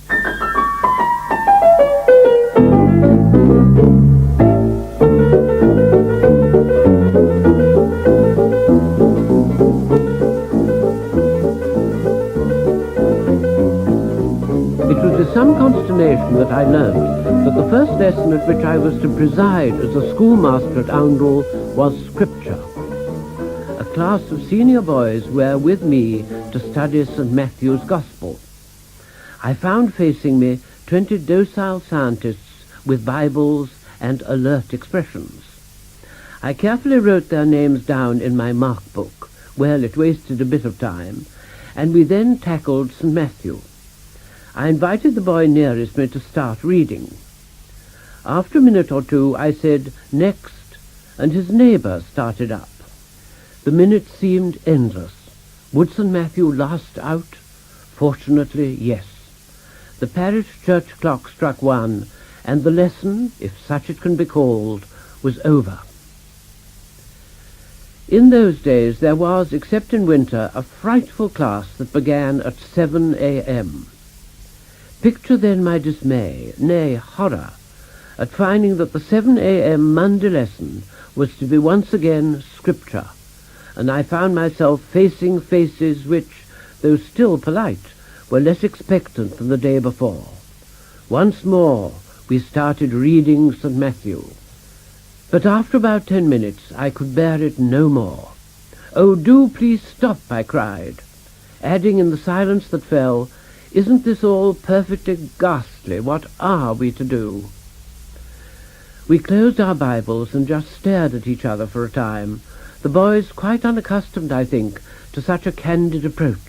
It was with some consternation that I learnt that the first lesson at which I was to preside as a schoolmaster at Oundle was Scripture. A class of senior boys were with me to study St. Matthew's Gospel. I found facing me 20 docile scientists with Bibles and alert expressions. I carefully wrote their names down in my mark book. Well, it wasted a bit of time, and we then tackled St. Matthew. I invited the boy nearest me to start reading. After a minute or two, I said, "Next," and his neighbour started up. The minutes seemed endless. Would St. Matthew last out? Fortunately, yes. The parish church clock struck 1, and the lesson, if such it can be called, was over. In those days there was, except in winter, a frightful class that began at 7 a.m. Picture then my dismay, nay, horror, at finding that the 7 a.m. Monday lesson was to be once again Scripture, and I found myself facing faces which, though still polite, were less expectant than the day before. Once more we started reading St. Matthew. But after about 10 minutes I could bear it no more. "Oh, do please stop," I cried, adding in the silence that fell, "Isn't this all perfectly ghastly? What are we to do?" We closed our Bibles and just stared at each other for a time, the boys quite unaccustomed, I think, to such a candid approach.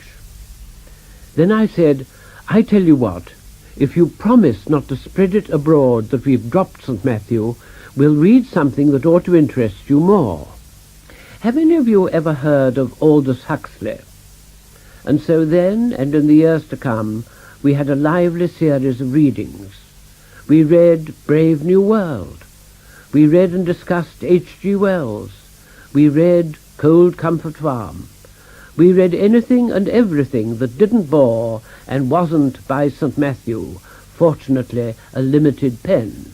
Then I said, "I tell you what, if you promise not to spread it abroad that we've dropped St. Matthew, we'll read something that ought to interest you more. Have any of you ever heard of Aldous Huxley?" And so then, and in the years to come, we had a lively series of readings. We read Brave New World. We read and discussed H.G. Wells. We read Cold Comfort Farm. We read anything and everything that didn't bore and wasn't by St. Matthew, fortunately a limited pen.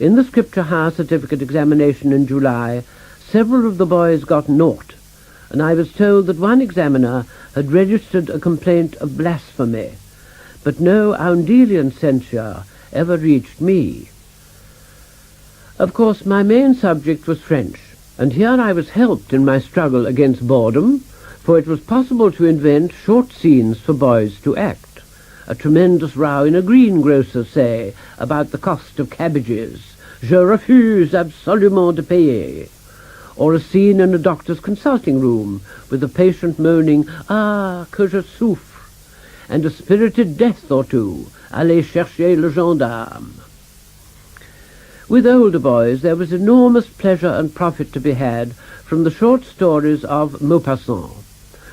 In the Scripture Higher Certificate examination in July, several of the boys got naught, and I was told that one examiner had registered a complaint of blasphemy, but no Oundelian censure ever reached me. Of course, my main subject was French, and here I was helped in my struggle against boredom, for it was possible to invent short scenes for boys to act. A tremendous row in a greengrocer's, say, about the cost of cabbages. "Je refuse absolument de payer." Or a scene in a doctor's consulting room, with a patient moaning, "Ah, que je souffre," and a spirited death or two, "Allez chercher le gendarme." With older boys there was enormous pleasure and profit to be had from the short stories of Maupassant,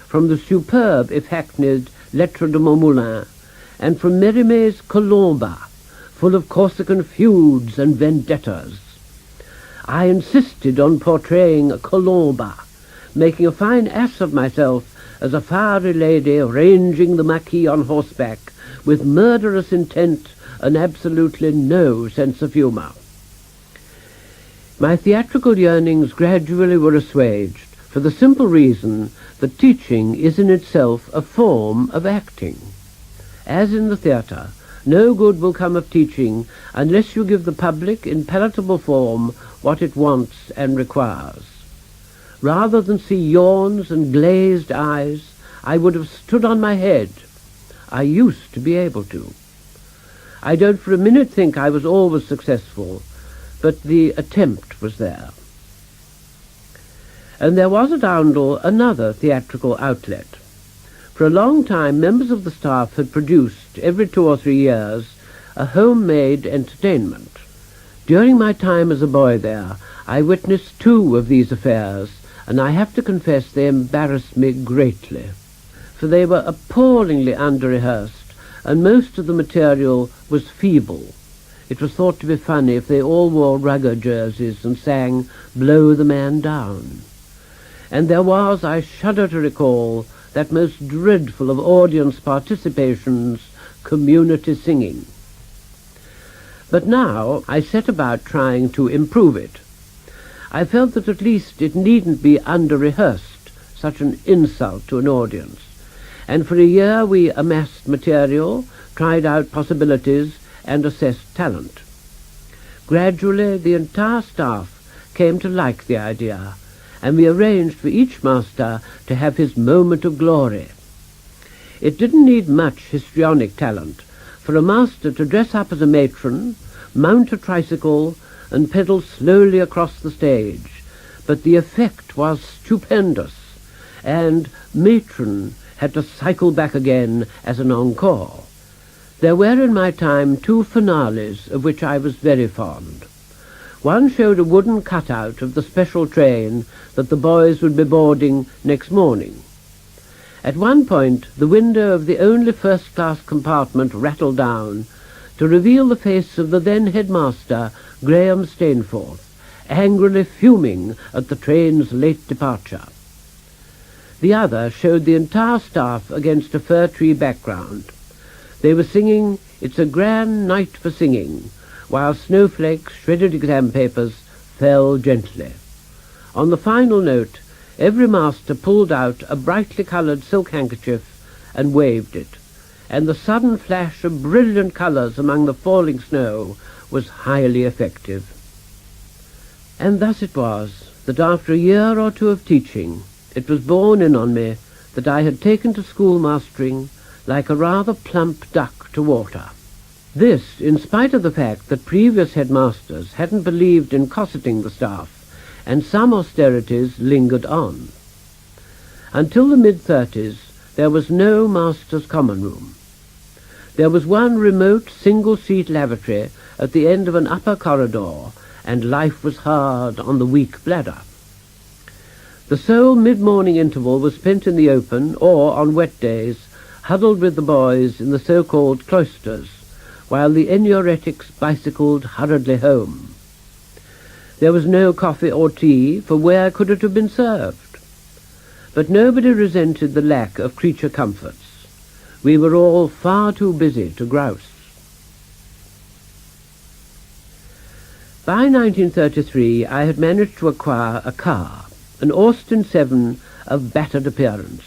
from the superb, if hackneyed, Lettres de Montmoulin, and from Mérimée Colomba, full of Corsican feuds and vendettas. I insisted on portraying Colomba, making a fine ass of myself as a fiery lady ranging the Maquis on horseback, with murderous intent and absolutely no sense of humour. My theatrical yearnings gradually were assuaged, for the simple reason that teaching is in itself a form of acting. As in the theatre, no good will come of teaching unless you give the public in palatable form what it wants and requires. Rather than see yawns and glazed eyes, I would have stood on my head. I used to be able to. I don't for a minute think I was always successful, but the attempt was there. And there was at Oundle another theatrical outlet. For a long time, members of the staff had produced, every 2 or 3 years, a homemade entertainment. During my time as a boy there, I witnessed 2 of these affairs, and I have to confess they embarrassed me greatly, for they were appallingly under-rehearsed, and most of the material was feeble. It was thought to be funny if they all wore rugger jerseys and sang "Blow the Man Down." And there was, I shudder to recall, that most dreadful of audience participations, community singing. But now I set about trying to improve it. I felt that at least it needn't be under-rehearsed, such an insult to an audience. And for a year we amassed material, tried out possibilities, and assessed talent. Gradually the entire staff came to like the idea, and we arranged for each master to have his moment of glory. It didn't need much histrionic talent for a master to dress up as a matron, mount a tricycle, and pedal slowly across the stage, but the effect was stupendous, and matron had to cycle back again as an encore. There were in my time 2 finales of which I was very fond. One showed a wooden cutout of the special train that the boys would be boarding next morning. At one point the window of the only first-class compartment rattled down to reveal the face of the then headmaster, Graham Stainforth, angrily fuming at the train's late departure. The other showed the entire staff against a fir-tree background. They were singing "It's a Grand Night for Singing," while snowflakes, shredded exam papers, fell gently. On the final note, every master pulled out a brightly coloured silk handkerchief and waved it, and the sudden flash of brilliant colours among the falling snow was highly effective. And thus it was that after a year or 2 of teaching, it was borne in on me that I had taken to schoolmastering like a rather plump duck to water. This, in spite of the fact that previous headmasters hadn't believed in cosseting the staff, and some austerities lingered on. Until the mid-30s, there was no master's common room. There was one remote single-seat lavatory at the end of an upper corridor, and life was hard on the weak bladder. The sole mid-morning interval was spent in the open, or, on wet days, huddled with the boys in the so-called cloisters, while the enuoretics bicycled hurriedly home. There was no coffee or tea, for where could it have been served? But nobody resented the lack of creature comforts. We were all far too busy to grouse. By 1933 I had managed to acquire a car, an Austin 7 of battered appearance,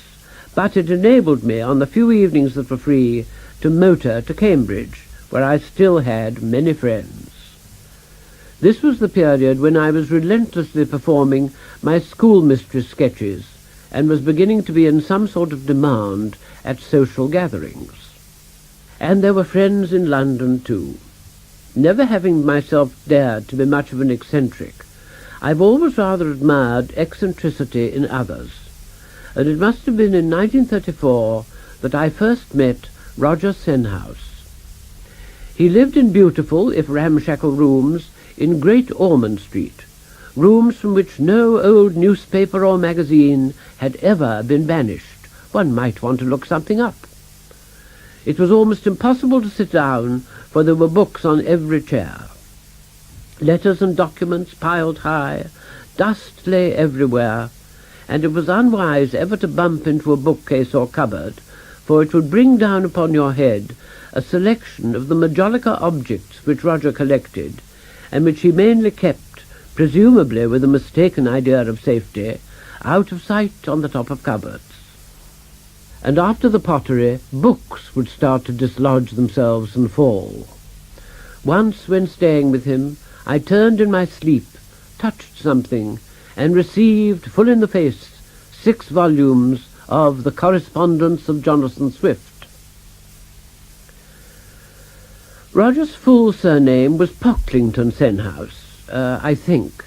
but it enabled me, on the few evenings that were free, to motor to Cambridge, where I still had many friends. This was the period when I was relentlessly performing my schoolmistress sketches, and was beginning to be in some sort of demand at social gatherings. And there were friends in London too. Never having myself dared to be much of an eccentric, I've always rather admired eccentricity in others, and it must have been in 1934 that I first met Roger Senhouse. He lived in beautiful, if ramshackle, rooms in Great Ormond Street, rooms from which no old newspaper or magazine had ever been banished. One might want to look something up. It was almost impossible to sit down, for there were books on every chair. Letters and documents piled high, dust lay everywhere, and it was unwise ever to bump into a bookcase or cupboard, for it would bring down upon your head a selection of the majolica objects which Roger collected, and which he mainly kept, presumably with a mistaken idea of safety, out of sight on the top of cupboards. And after the pottery, books would start to dislodge themselves and fall. Once, when staying with him, I turned in my sleep, touched something, and received, full in the face, 6 volumes of The Correspondence of Jonathan Swift. Roger's full surname was Pocklington Senhouse, I think,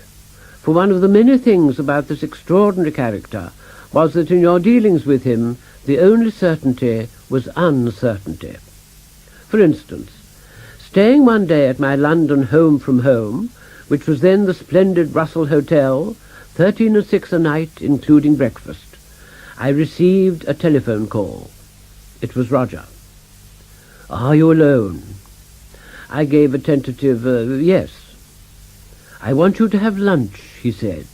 for one of the many things about this extraordinary character was that in your dealings with him the only certainty was uncertainty. For instance, staying one day at my London home from home, which was then the splendid Russell Hotel, 13 and 6 a night, including breakfast, I received a telephone call. It was Roger. "Are you alone?" I gave a tentative yes. "I want you to have lunch," he said.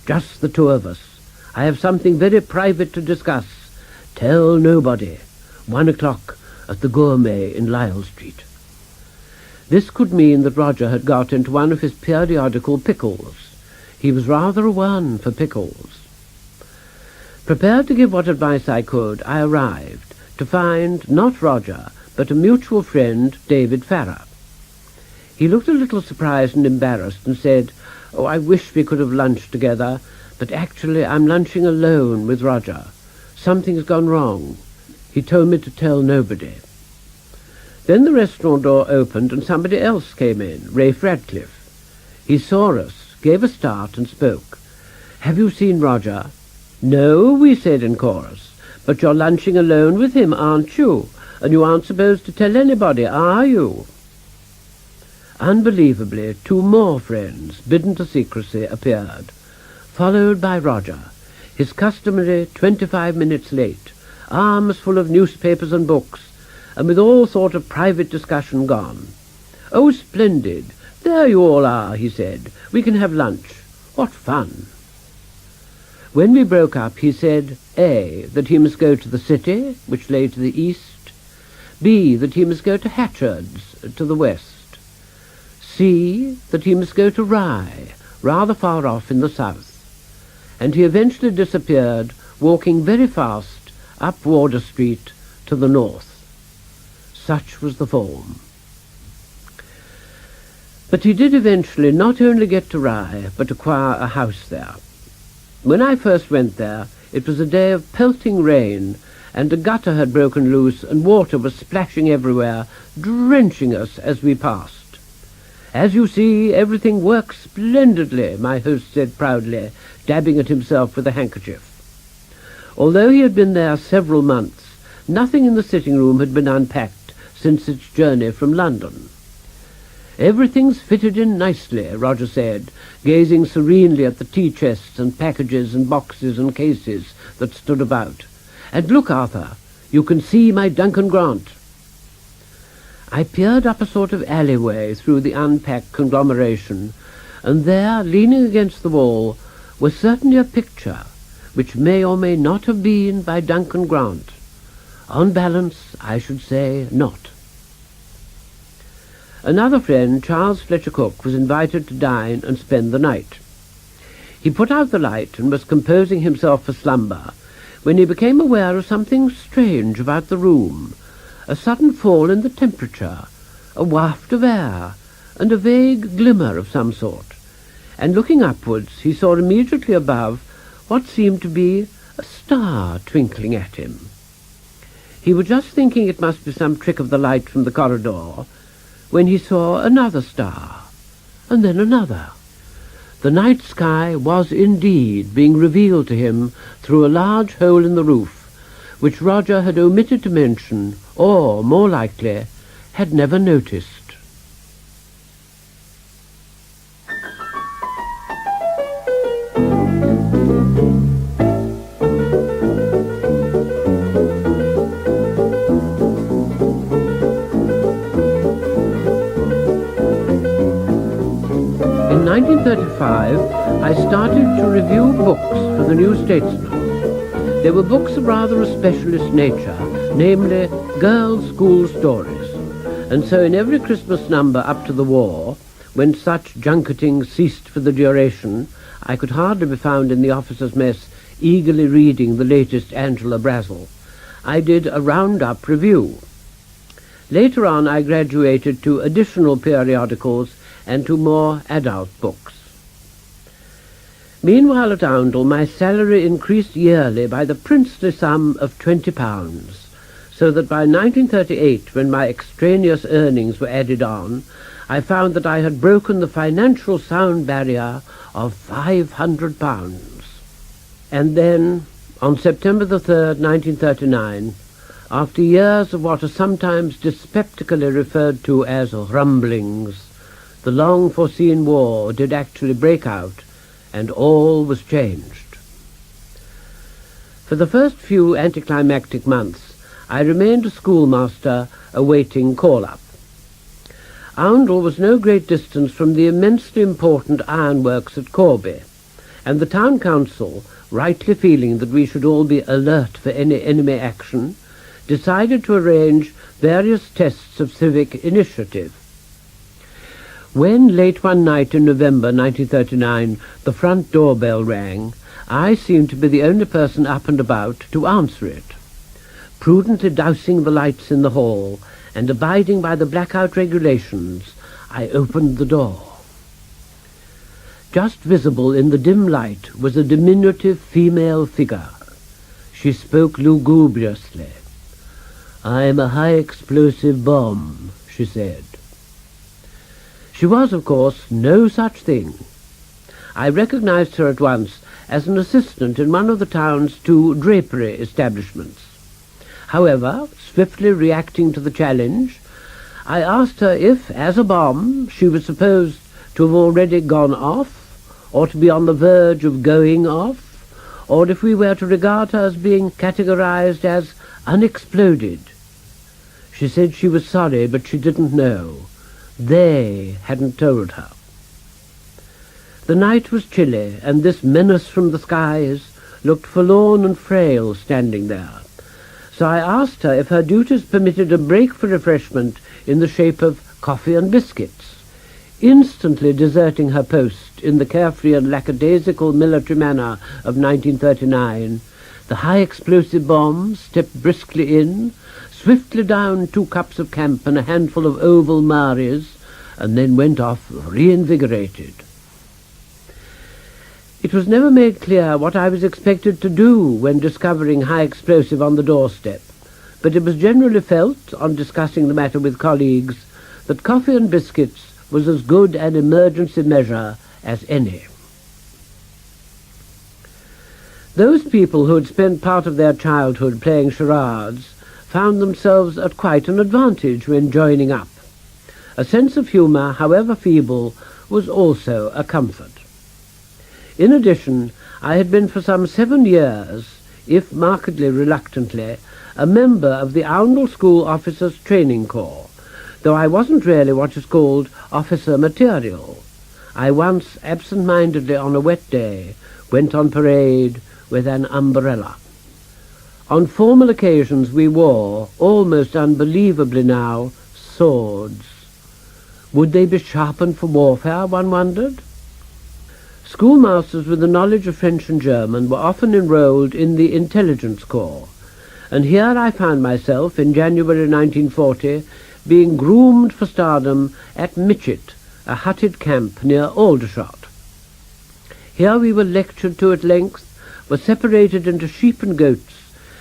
"Just the 2 of us. I have something very private to discuss. Tell nobody. 1 o'clock, at the Gourmet in Lisle Street. This could mean that Roger had got into one of his periodical pickles. He was rather a one for pickles. Prepared to give what advice I could, I arrived, to find not Roger, but a mutual friend, David Farrer. He looked a little surprised and embarrassed and said, "Oh, I wish we could have lunched together, but actually I'm lunching alone with Roger. Something's gone wrong. He told me to tell nobody." Then the restaurant door opened and somebody else came in, Rafe Radcliffe. He saw us, gave a start and spoke. "Have you seen Roger?" "No," we said in chorus. "But you're lunching alone with him, aren't you? And you aren't supposed to tell anybody, are you?" Unbelievably, two more friends, bidden to secrecy, appeared, followed by Roger, his customary 25 minutes late, arms full of newspapers and books, and with all sort of private discussion gone. "Oh, splendid! There you all are," he said. "We can have lunch. What fun!" When we broke up, he said, A, that he must go to the city, which lay to the east, B, that he must go to Hatchard's, to the west, C, that he must go to Rye, rather far off in the south, and he eventually disappeared, walking very fast up Wardour Street to the north. Such was the form. But he did eventually not only get to Rye, but acquire a house there. When I first went there, it was a day of pelting rain, and a gutter had broken loose, and water was splashing everywhere, drenching us as we passed. "As you see, everything works splendidly," my host said proudly, dabbing at himself with a handkerchief. Although he had been there several months, nothing in the sitting-room had been unpacked since its journey from London. "Everything's fitted in nicely," Roger said, gazing serenely at the tea-chests and packages and boxes and cases that stood about. "And look, Arthur, you can see my Duncan Grant." I peered up a sort of alleyway through the unpacked conglomeration, and there, leaning against the wall, was certainly a picture, which may or may not have been by Duncan Grant. On balance, I should say not. Another friend, Charles Fletcher Cook, was invited to dine and spend the night. He put out the light and was composing himself for slumber when he became aware of something strange about the room, a sudden fall in the temperature, a waft of air, and a vague glimmer of some sort, and looking upwards he saw immediately above what seemed to be a star twinkling at him. He was just thinking it must be some trick of the light from the corridor, when he saw another star, and then another. The night sky was indeed being revealed to him through a large hole in the roof, which Roger had omitted to mention, or, more likely, had never noticed. In 1935, I started to review books for the New Statesman. They were books of rather a specialist nature, namely girls' school stories, and so in every Christmas number up to the war, when such junketing ceased for the duration, I could hardly be found in the officers' mess eagerly reading the latest Angela Brazel. I did a round-up review. Later on I graduated to additional periodicals and to more adult books. Meanwhile at Oundle my salary increased yearly by the princely sum of £20, so that by 1938, when my extraneous earnings were added on, I found that I had broken the financial sound barrier of £500. And then, on September the 3rd, 1939, after years of what are sometimes dyspeptically referred to as rumblings, the long-foreseen war did actually break out, and all was changed. For the first few anticlimactic months, I remained a schoolmaster awaiting call-up. Oundle was no great distance from the immensely important ironworks at Corby, and the town council, rightly feeling that we should all be alert for any enemy action, decided to arrange various tests of civic initiative. When, late one night in November 1939, the front doorbell rang, I seemed to be the only person up and about to answer it. Prudently dousing the lights in the hall and abiding by the blackout regulations, I opened the door. Just visible in the dim light was a diminutive female figure. She spoke lugubriously. "I'm a high-explosive bomb," she said. She was, of course, no such thing. I recognized her at once as an assistant in one of the town's 2 drapery establishments. However, swiftly reacting to the challenge, I asked her if, as a bomb, she was supposed to have already gone off, or to be on the verge of going off, or if we were to regard her as being categorized as unexploded. She said she was sorry, but she didn't know. They hadn't told her. The night was chilly, and this menace from the skies looked forlorn and frail standing there. So I asked her if her duties permitted a break for refreshment in the shape of coffee and biscuits. Instantly deserting her post in the carefree and lackadaisical military manner of 1939, the high-explosive bomb stepped briskly in, swiftly downed 2 cups of camp and a handful of oval Maries, and then went off reinvigorated. It was never made clear what I was expected to do when discovering high explosive on the doorstep, but it was generally felt, on discussing the matter with colleagues, that coffee and biscuits was as good an emergency measure as any. Those people who had spent part of their childhood playing charades found themselves at quite an advantage when joining up. A sense of humour, however feeble, was also a comfort. In addition, I had been for some 7 years, if markedly reluctantly, a member of the Oundle School Officers' Training Corps, though I wasn't really what is called officer material. I once, absent-mindedly on a wet day, went on parade with an umbrella. On formal occasions we wore, almost unbelievably now, swords. Would they be sharpened for warfare, one wondered? Schoolmasters with a knowledge of French and German were often enrolled in the Intelligence Corps, and here I found myself, in January 1940, being groomed for stardom at Mitchett, a hutted camp near Aldershot. Here we were lectured to at length, were separated into sheep and goats,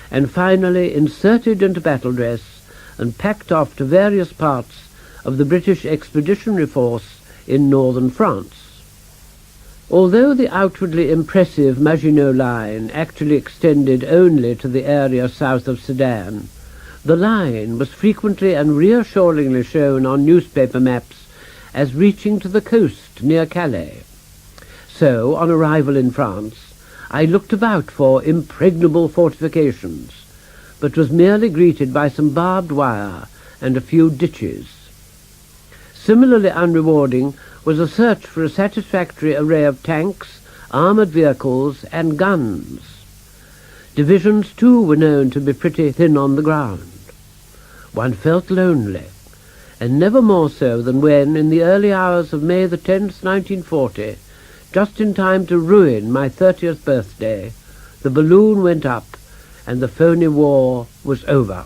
and finally inserted into battle dress and packed off to various parts of the British Expeditionary Force in northern France. Although the outwardly impressive Maginot Line actually extended only to the area south of Sedan, the line was frequently and reassuringly shown on newspaper maps as reaching to the coast near Calais. So, on arrival in France, I looked about for impregnable fortifications, but was merely greeted by some barbed wire and a few ditches. Similarly unrewarding was a search for a satisfactory array of tanks, armoured vehicles, and guns. Divisions, too, were known to be pretty thin on the ground. One felt lonely, and never more so than when, in the early hours of May the 10th, 1940, just in time to ruin my 30th birthday, the balloon went up and the phony war was over.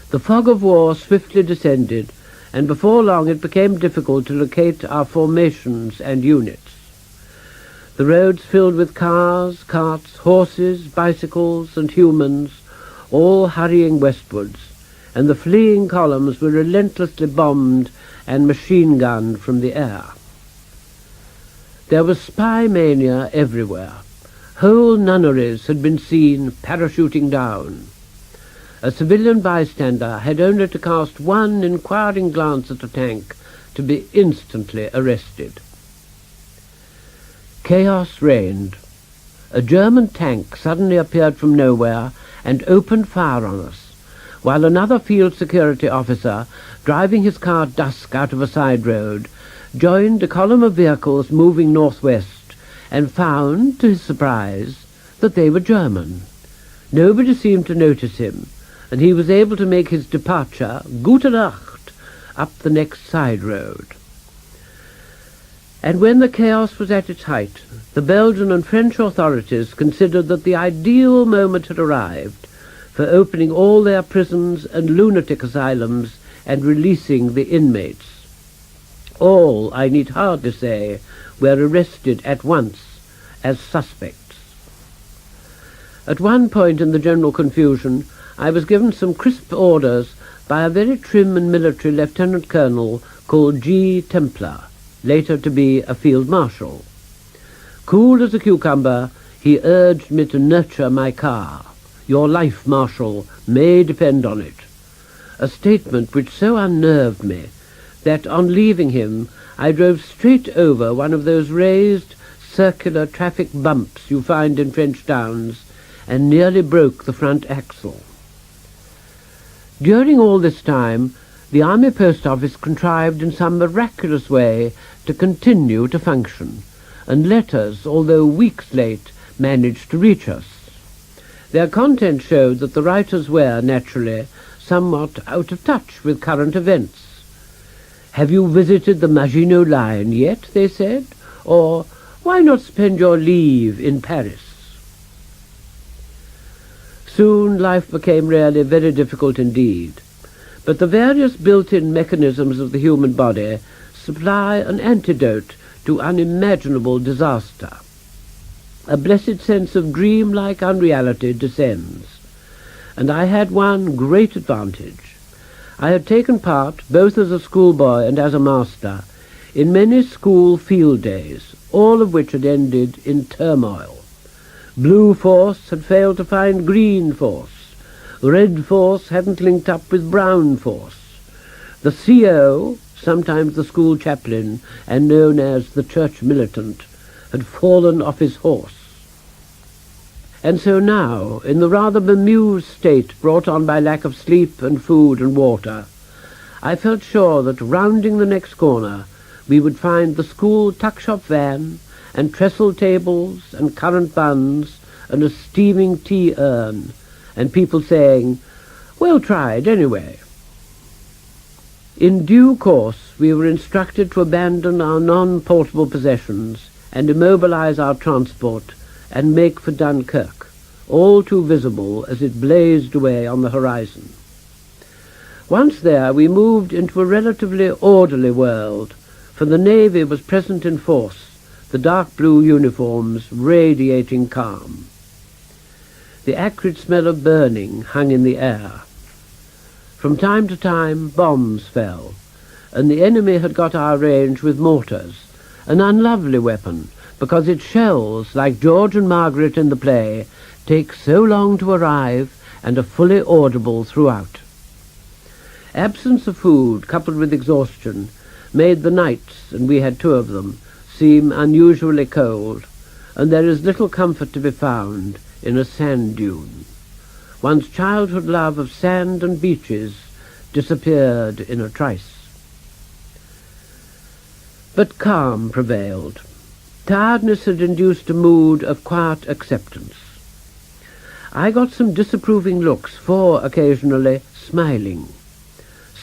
The fog of war swiftly descended, and before long it became difficult to locate our formations and units. The roads filled with cars, carts, horses, bicycles, and humans, all hurrying westwards, and the fleeing columns were relentlessly bombed and machine-gunned from the air. There was spy mania everywhere. Whole nunneries had been seen parachuting down. A civilian bystander had only to cast one inquiring glance at a tank to be instantly arrested. Chaos reigned. A German tank suddenly appeared from nowhere and opened fire on us, while another field security officer, driving his car at dusk out of a side road, joined a column of vehicles moving northwest and found, to his surprise, that they were German. Nobody seemed to notice him, and he was able to make his departure, Gute Nacht, up the next side road. And when the chaos was at its height, the Belgian and French authorities considered that the ideal moment had arrived for opening all their prisons and lunatic asylums and releasing the inmates. All, I need hardly say, were arrested at once as suspects. At one point in the general confusion, I was given some crisp orders by a very trim and military lieutenant colonel called G. Templar, later to be a field marshal. Cool as a cucumber, he urged me to nurture my car. Your life, Marshal, may depend on it. A statement which so unnerved me that on leaving him I drove straight over one of those raised circular traffic bumps you find in French towns and nearly broke the front axle. During all this time, the Army Post Office contrived in some miraculous way to continue to function, and letters, although weeks late, managed to reach us. Their content showed that the writers were, naturally, somewhat out of touch with current events. "Have you visited the Maginot Line yet?" they said, or "Why not spend your leave in Paris?" Soon life became really very difficult indeed, but the various built-in mechanisms of the human body supply an antidote to unimaginable disaster. A blessed sense of dream-like unreality descends, and I had one great advantage. I had taken part, both as a schoolboy and as a master, in many school field days, all of which had ended in turmoil. Blue force had failed to find green force. Red force hadn't linked up with brown force. The CO, sometimes the school chaplain, and known as the church militant, had fallen off his horse. And so now, in the rather bemused state brought on by lack of sleep and food and water, I felt sure that rounding the next corner we would find the school tuck-shop van and trestle tables and currant buns and a steaming tea urn, and people saying, "Well tried, anyway." In due course we were instructed to abandon our non-portable possessions and immobilize our transport and make for Dunkirk, all too visible as it blazed away on the horizon. Once there we moved into a relatively orderly world, for the Navy was present in force, the dark blue uniforms radiating calm. The acrid smell of burning hung in the air. From time to time bombs fell, and the enemy had got our range with mortars, an unlovely weapon, because its shells, like George and Margaret in the play, take so long to arrive and are fully audible throughout. Absence of food, coupled with exhaustion, made the nights, and we had 2 of them, seem unusually cold, and there is little comfort to be found in a sand dune. One's childhood love of sand and beaches disappeared in a trice. But calm prevailed. Tiredness had induced a mood of quiet acceptance. I got some disapproving looks, for, occasionally, smiling.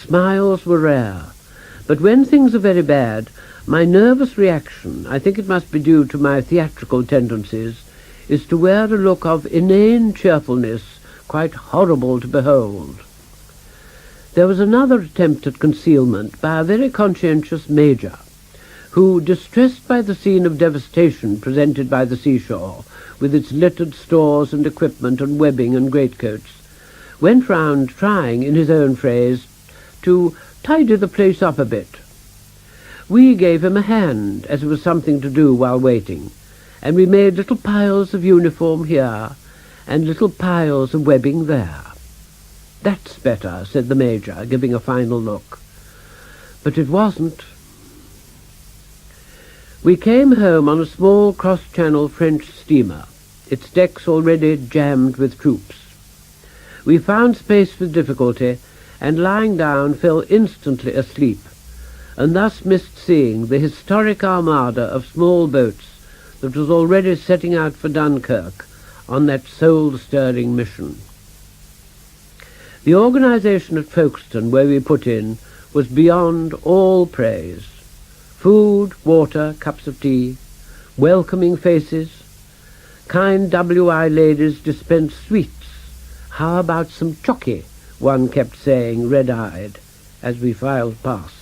Smiles were rare, but when things are very bad, my nervous reaction, I think it must be due to my theatrical tendencies, is to wear a look of inane cheerfulness quite horrible to behold. There was another attempt at concealment by a very conscientious major, who, distressed by the scene of devastation presented by the seashore, with its littered stores and equipment and webbing and greatcoats, went round trying, in his own phrase, to tidy the place up a bit. We gave him a hand, as it was something to do while waiting, and we made little piles of uniform here and little piles of webbing there. "That's better," said the Major, giving a final look. But it wasn't. We came home on a small cross-channel French steamer, its decks already jammed with troops. We found space with difficulty, and lying down fell instantly asleep, and thus missed seeing the historic armada of small boats that was already setting out for Dunkirk on that soul-stirring mission. The organisation at Folkestone, where we put in, was beyond all praise. Food, water, cups of tea, welcoming faces. Kind WI ladies dispensed sweets. How about some chocky, one kept saying, red-eyed, as we filed past.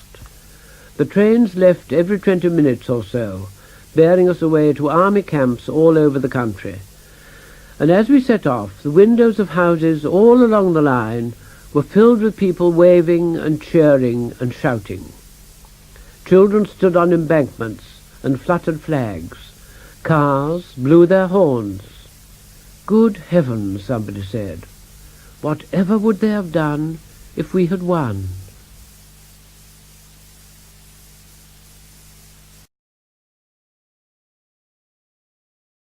The trains left every 20 minutes or so, bearing us away to army camps all over the country. And as we set off, the windows of houses all along the line were filled with people waving and cheering and shouting. Children stood on embankments and fluttered flags. Cars blew their horns. Good heavens, somebody said. Whatever would they have done if we had won?